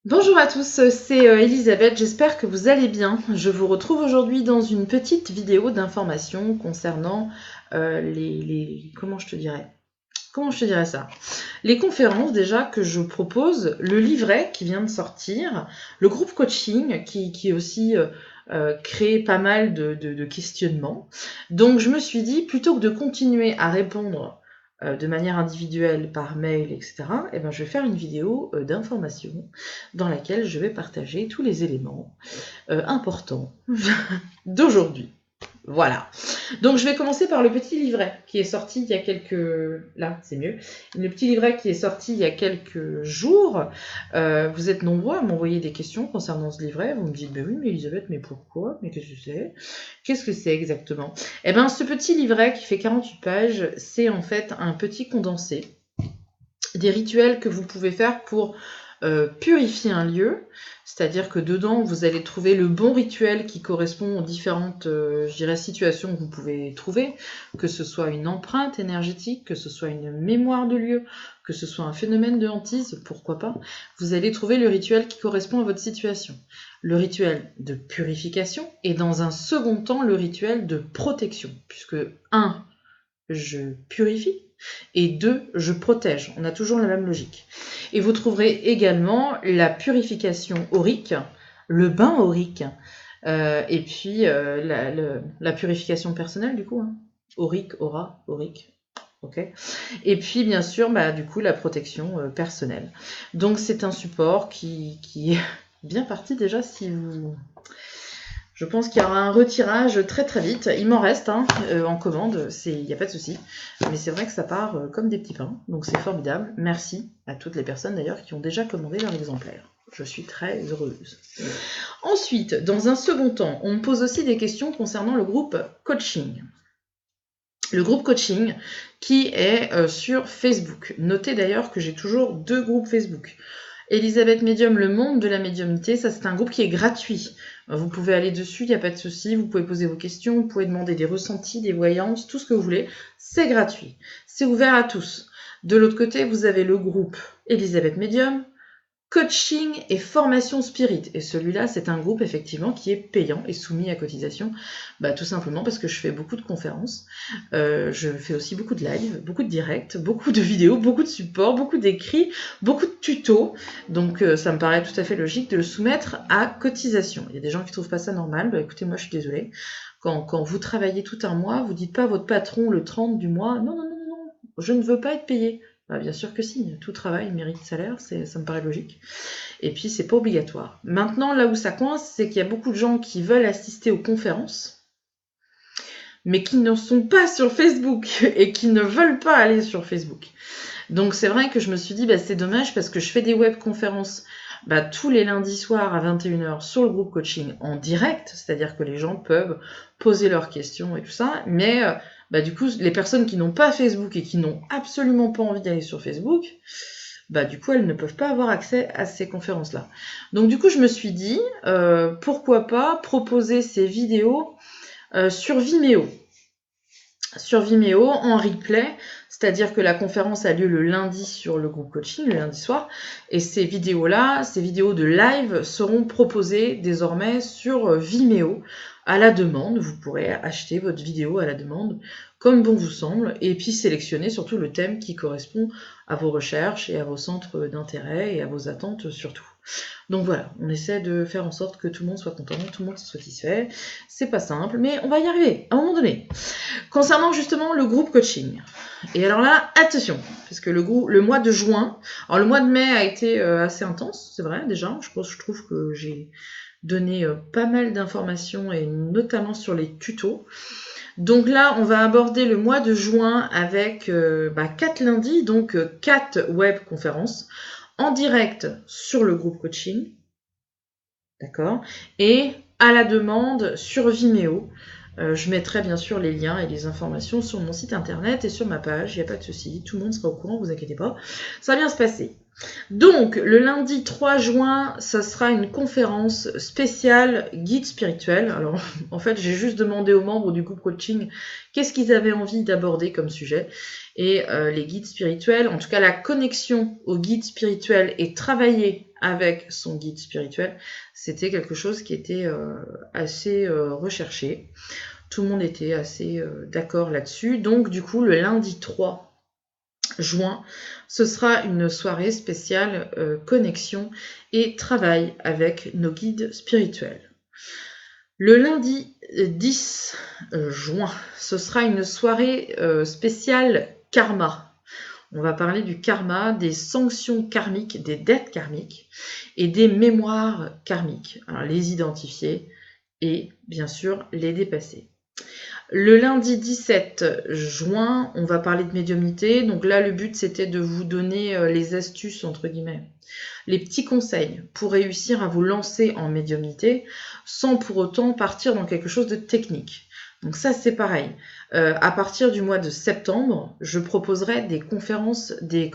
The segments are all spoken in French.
Bonjour à tous, c'est Elisabeth, j'espère que vous allez bien. Je vous retrouve aujourd'hui dans une petite vidéo d'information concernant comment je te dirais ça? Les conférences déjà que je propose, le livret qui vient de sortir, le groupe coaching qui aussi crée pas mal de questionnements. Donc je me suis dit, plutôt que de continuer à répondre de manière individuelle par mail, etc., eh ben, je vais faire une vidéo d'information dans laquelle je vais partager tous les éléments importants d'aujourd'hui. Voilà. Donc je vais commencer par le petit livret qui est sorti il y a quelques... Là, c'est mieux. Le petit livret qui est sorti il y a quelques jours. Vous êtes nombreux à m'envoyer des questions concernant ce livret. Vous me dites, ben oui, mais Elisabeth, mais pourquoi? Mais qu'est-ce que c'est? Qu'est-ce que c'est exactement? Eh bien, ce petit livret qui fait 48 pages, c'est en fait un petit condensé des rituels que vous pouvez faire pour purifier un lieu, c'est-à-dire que dedans vous allez trouver le bon rituel qui correspond aux différentes je dirais, situations que vous pouvez trouver, que ce soit une empreinte énergétique, que ce soit une mémoire de lieu, que ce soit un phénomène de hantise, pourquoi pas, vous allez trouver le rituel qui correspond à votre situation. Le rituel de purification et dans un second temps le rituel de protection, puisque 1, je purifie, et 2, je protège. On a toujours la même logique. Et vous trouverez également la purification aurique, le bain aurique, et puis la purification personnelle du coup. Aurique, aura, aurique. Okay. Et puis bien sûr, du coup, la protection personnelle. Donc c'est un support qui est bien parti déjà si vous... Je pense qu'il y aura un retirage très très vite. Il m'en reste en commande, il n'y a pas de souci. Mais c'est vrai que ça part comme des petits pains, donc c'est formidable. Merci à toutes les personnes d'ailleurs qui ont déjà commandé leur exemplaire. Je suis très heureuse. Ensuite, dans un second temps, on me pose aussi des questions concernant le groupe coaching. Le groupe coaching qui est sur Facebook. Notez d'ailleurs que j'ai toujours 2 groupes Facebook. Elisabeth Medium, le monde de la médiumnité, ça c'est un groupe qui est gratuit. Vous pouvez aller dessus, il n'y a pas de souci, vous pouvez poser vos questions, vous pouvez demander des ressentis, des voyances, tout ce que vous voulez. C'est gratuit, c'est ouvert à tous. De l'autre côté, vous avez le groupe Elisabeth Medium, coaching et formation spirit. Et celui-là, c'est un groupe effectivement qui est payant et soumis à cotisation, tout simplement parce que je fais beaucoup de conférences, je fais aussi beaucoup de live, beaucoup de directs, beaucoup de vidéos, beaucoup de supports, beaucoup d'écrits, beaucoup de tutos. Donc ça me paraît tout à fait logique de le soumettre à cotisation. Il y a des gens qui trouvent pas ça normal, écoutez, moi je suis désolée. Quand vous travaillez tout un mois, vous dites pas à votre patron le 30 du mois, non, je ne veux pas être payé. Bien sûr que si, tout travail mérite salaire, ça me paraît logique. Et puis, c'est pas obligatoire. Maintenant, là où ça coince, c'est qu'il y a beaucoup de gens qui veulent assister aux conférences, mais qui ne sont pas sur Facebook et qui ne veulent pas aller sur Facebook. Donc, c'est vrai que je me suis dit, c'est dommage parce que je fais des webconférences tous les lundis soirs à 21h sur le groupe coaching en direct, c'est-à-dire que les gens peuvent poser leurs questions et tout ça, mais du coup, les personnes qui n'ont pas Facebook et qui n'ont absolument pas envie d'aller sur Facebook, du coup, elles ne peuvent pas avoir accès à ces conférences-là. Donc du coup, je me suis dit, pourquoi pas proposer ces vidéos sur Vimeo. Sur Vimeo, en replay, c'est-à-dire que la conférence a lieu le lundi sur le groupe coaching, le lundi soir, et ces vidéos-là, ces vidéos de live seront proposées désormais sur Vimeo à la demande. Vous pourrez acheter votre vidéo à la demande comme bon vous semble, et puis sélectionner surtout le thème qui correspond à vos recherches et à vos centres d'intérêt et à vos attentes surtout. Donc voilà, on essaie de faire en sorte que tout le monde soit content, tout le monde soit satisfait. C'est pas simple, mais on va y arriver à un moment donné. Concernant justement le groupe coaching. Et alors là, attention, parce que le mois de juin, alors le mois de mai a été assez intense, c'est vrai déjà, je trouve que j'ai donné pas mal d'informations et notamment sur les tutos. Donc là, on va aborder le mois de juin avec 4 lundis, donc 4 web conférences en direct sur le groupe coaching, d'accord, et à la demande sur Vimeo. Je mettrai bien sûr les liens et les informations sur mon site internet et sur ma page, il n'y a pas de souci, tout le monde sera au courant, vous inquiétez pas, ça va bien se passer. Donc, le lundi 3 juin, ça sera une conférence spéciale guide spirituel. Alors, en fait, j'ai juste demandé aux membres du groupe coaching qu'est-ce qu'ils avaient envie d'aborder comme sujet. Et les guides spirituels, en tout cas la connexion au guide spirituel et travailler avec son guide spirituel, c'était quelque chose qui était assez recherché. Tout le monde était assez d'accord là-dessus. Donc du coup, le lundi 3 juin, ce sera une soirée spéciale connexion et travail avec nos guides spirituels. Le lundi 10 juin, ce sera une soirée spéciale karma. On va parler du karma, des sanctions karmiques, des dettes karmiques et des mémoires karmiques. Alors, les identifier et bien sûr les dépasser. Le lundi 17 juin, on va parler de médiumnité. Donc là, le but, c'était de vous donner les astuces, entre guillemets, les petits conseils pour réussir à vous lancer en médiumnité sans pour autant partir dans quelque chose de technique. Donc ça, c'est pareil. À partir du mois de septembre, je proposerai des conférences, des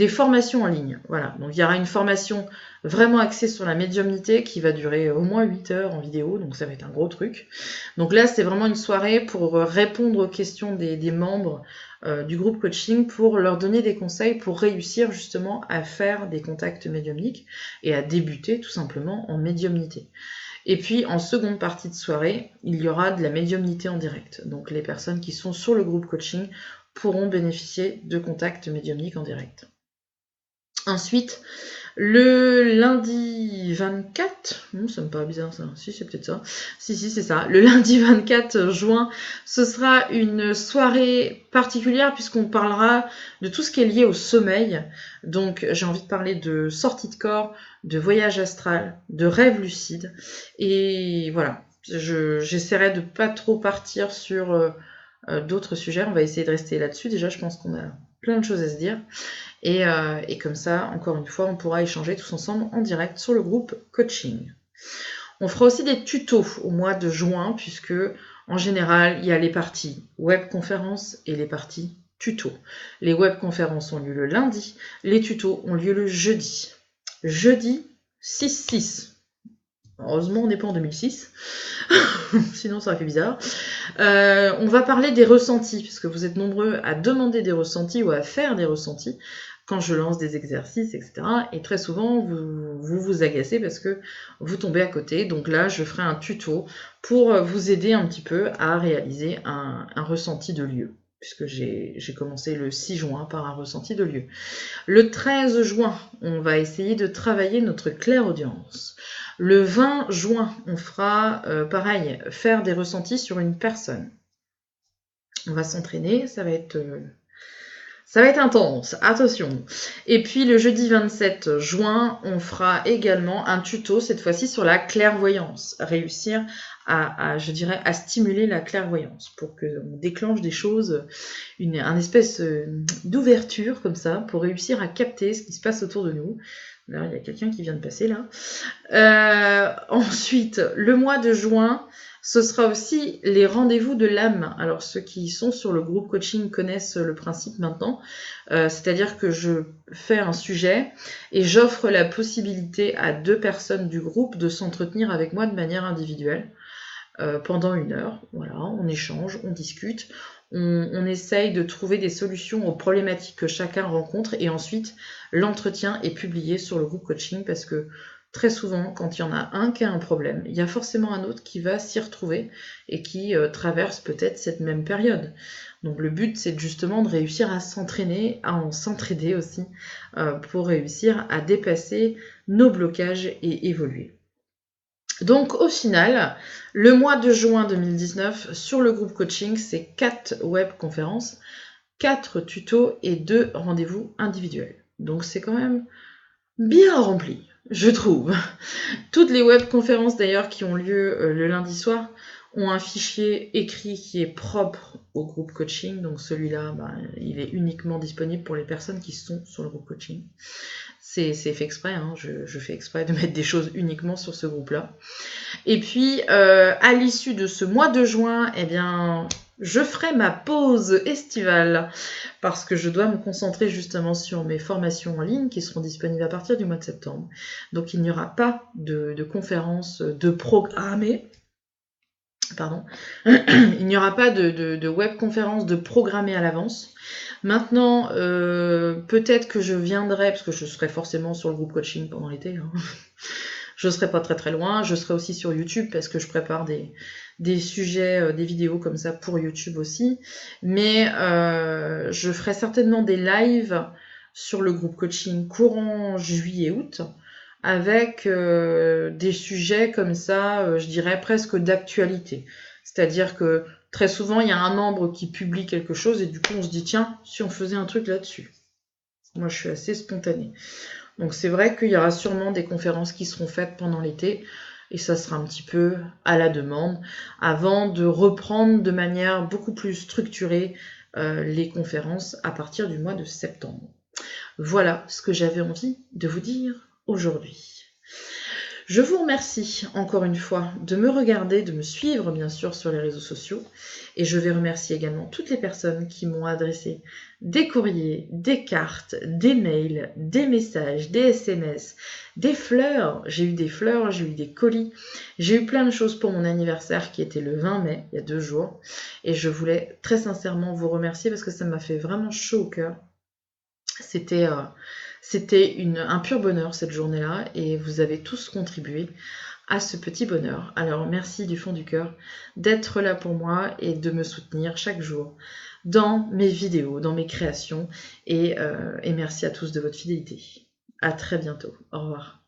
formations en ligne. Voilà. Donc il y aura une formation vraiment axée sur la médiumnité qui va durer au moins 8 heures en vidéo, donc ça va être un gros truc. Donc là, c'est vraiment une soirée pour répondre aux questions des membres du groupe coaching, pour leur donner des conseils pour réussir justement à faire des contacts médiumniques et à débuter tout simplement en médiumnité. Et puis en seconde partie de soirée, il y aura de la médiumnité en direct. Donc les personnes qui sont sur le groupe coaching pourront bénéficier de contacts médiumniques en direct. Ensuite, le lundi 24, ça me paraît bizarre ça, si c'est peut-être ça, si c'est ça, le lundi 24 juin, ce sera une soirée particulière puisqu'on parlera de tout ce qui est lié au sommeil. Donc j'ai envie de parler de sortie de corps, de voyage astral, de rêve lucide, et voilà, j'essaierai de pas trop partir sur d'autres sujets, on va essayer de rester là-dessus. Déjà, je pense qu'on a plein de choses à se dire. Et comme ça, encore une fois, on pourra échanger tous ensemble en direct sur le groupe coaching. On fera aussi des tutos au mois de juin, puisque en général, il y a les parties webconférences et les parties tutos. Les webconférences ont lieu le lundi, les tutos ont lieu le jeudi. Jeudi 6-6. Heureusement, on n'est pas en 2006. Sinon, ça aurait fait bizarre. On va parler des ressentis, puisque vous êtes nombreux à demander des ressentis ou à faire des ressentis quand je lance des exercices, etc. Et très souvent, vous agacez parce que vous tombez à côté. Donc là, je ferai un tuto pour vous aider un petit peu à réaliser un ressenti de lieu, puisque j'ai commencé le 6 juin par un ressenti de lieu. Le 13 juin, on va essayer de travailler notre clairaudience. Le 20 juin, on fera, pareil, faire des ressentis sur une personne. On va s'entraîner, ça va être intense, attention. Et puis le jeudi 27 juin, on fera également un tuto, cette fois-ci sur la clairvoyance. Réussir à stimuler la clairvoyance pour qu'on déclenche des choses, un espèce d'ouverture comme ça, pour réussir à capter ce qui se passe autour de nous. Là, il y a quelqu'un qui vient de passer là. Ensuite, le mois de juin, ce sera aussi les rendez-vous de l'âme. Alors, ceux qui sont sur le groupe coaching connaissent le principe maintenant. C'est-à-dire que je fais un sujet et j'offre la possibilité à 2 personnes du groupe de s'entretenir avec moi de manière individuelle pendant 1 heure. Voilà, on échange, on discute. On essaye de trouver des solutions aux problématiques que chacun rencontre, et ensuite l'entretien est publié sur le groupe coaching, parce que très souvent, quand il y en a un qui a un problème, il y a forcément un autre qui va s'y retrouver et qui traverse peut-être cette même période. Donc le but, c'est justement de réussir à s'entraîner, à en s'entraider aussi, pour réussir à dépasser nos blocages et évoluer. Donc au final, le mois de juin 2019, sur le groupe coaching, c'est 4 webconférences, 4 tutos et 2 rendez-vous individuels. Donc c'est quand même bien rempli, je trouve. Toutes les webconférences d'ailleurs qui ont lieu le lundi soir ont un fichier écrit qui est propre au groupe coaching. Donc celui-là, il est uniquement disponible pour les personnes qui sont sur le groupe coaching. C'est fait exprès, hein, je fais exprès de mettre des choses uniquement sur ce groupe-là. Et puis, à l'issue de ce mois de juin, eh bien, je ferai ma pause estivale parce que je dois me concentrer justement sur mes formations en ligne qui seront disponibles à partir du mois de septembre. Donc, il n'y aura pas de conférences de programmées. Pardon. Il n'y aura pas de webconférence de programmée à l'avance. Maintenant, peut-être que je viendrai, parce que je serai forcément sur le groupe coaching pendant l'été, hein. Je serai pas très très loin, je serai aussi sur YouTube parce que je prépare des sujets, des vidéos comme ça pour YouTube aussi. Mais je ferai certainement des lives sur le groupe coaching courant juillet-août avec des sujets comme ça, je dirais presque d'actualité. C'est-à-dire que très souvent, il y a un membre qui publie quelque chose et du coup, on se dit, tiens, si on faisait un truc là-dessus. Moi, je suis assez spontanée. Donc c'est vrai qu'il y aura sûrement des conférences qui seront faites pendant l'été et ça sera un petit peu à la demande avant de reprendre de manière beaucoup plus structurée les conférences à partir du mois de septembre. Voilà ce que j'avais envie de vous dire aujourd'hui. Je vous remercie encore une fois de me regarder, de me suivre bien sûr sur les réseaux sociaux et je vais remercier également toutes les personnes qui m'ont adressé des courriers, des cartes, des mails, des messages, des SMS, des fleurs. J'ai eu des fleurs, j'ai eu des colis, j'ai eu plein de choses pour mon anniversaire qui était le 20 mai, il y a 2 jours et je voulais très sincèrement vous remercier parce que ça m'a fait vraiment chaud au cœur. C'était un pur bonheur cette journée-là et vous avez tous contribué à ce petit bonheur. Alors merci du fond du cœur d'être là pour moi et de me soutenir chaque jour dans mes vidéos, dans mes créations et merci à tous de votre fidélité. À très bientôt. Au revoir.